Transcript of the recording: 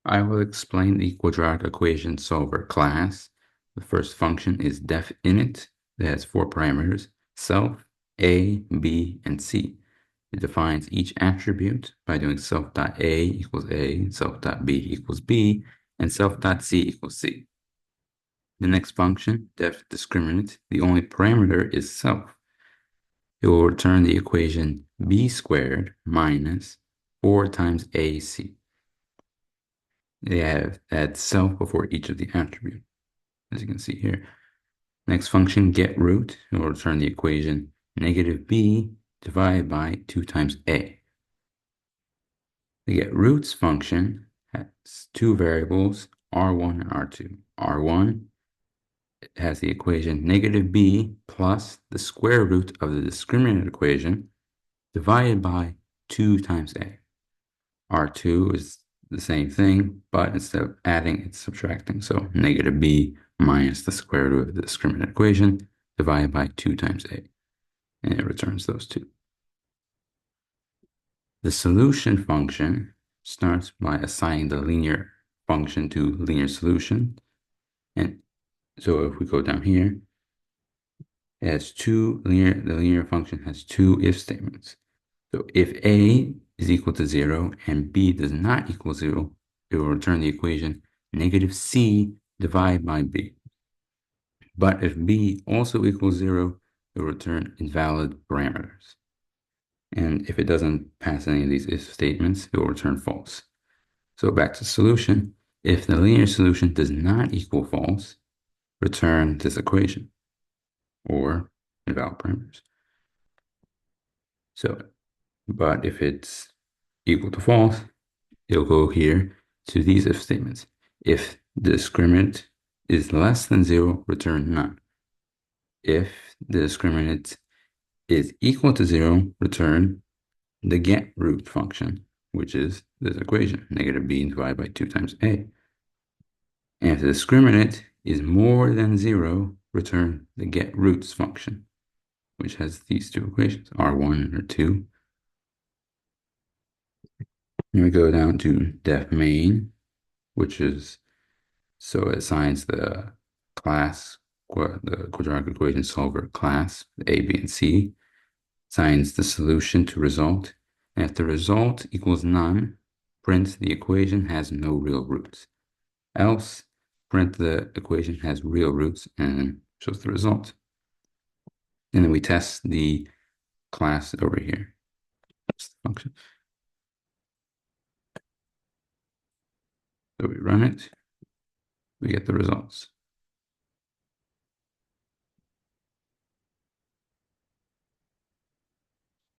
I will explain the quadratic equation solver class. The first function is def_init that has four parameters: self, a, b, and c. It defines each attribute by doing self.a equals a, self.b equals b, and self.c equals c. The next function, def_discriminant, the only parameter is self. It will return the equation b squared minus 4 times ac. They add self before each of the attributes, as you can see here. Next function, getRoot, it will return the equation negative b divided by 2 times a. The getRoots function has two variables, r1 and r2. r1 has the equation negative b plus the square root of the discriminant equation divided by 2 times a. R2 is the same thing, but instead of adding, it's subtracting. So negative b minus the square root of the discriminant equation divided by 2 times a. And it returns those two. The solution function starts by assigning the linear function to linear solution. And so if we go down here, it has the linear function has two if statements. So if a is equal to 0 and b does not equal 0, it will return the equation negative c divided by b. But if b also equals 0, it will return invalid parameters. And if it doesn't pass any of these if statements, it will return false. So back to solution. If the linear solution does not equal false, return this equation or invalid parameters. So, but if it's equal to false, it'll go here to these if statements. If the discriminant is less than 0, return none. If the discriminant is equal to 0, return the getRoot function, which is this equation, negative b divided by 2 times a. And if the discriminant is more than 0, return the getRoots function, which has these two equations, r1 and r2. And we go down to def main, which is, so it assigns the class, the quadratic equation solver class, A, B, and C, assigns the solution to result. And if the result equals none, print the equation has no real roots. Else, print the equation has real roots and shows the result. And then we test the class over here. That's the function. So we run it, we get the results.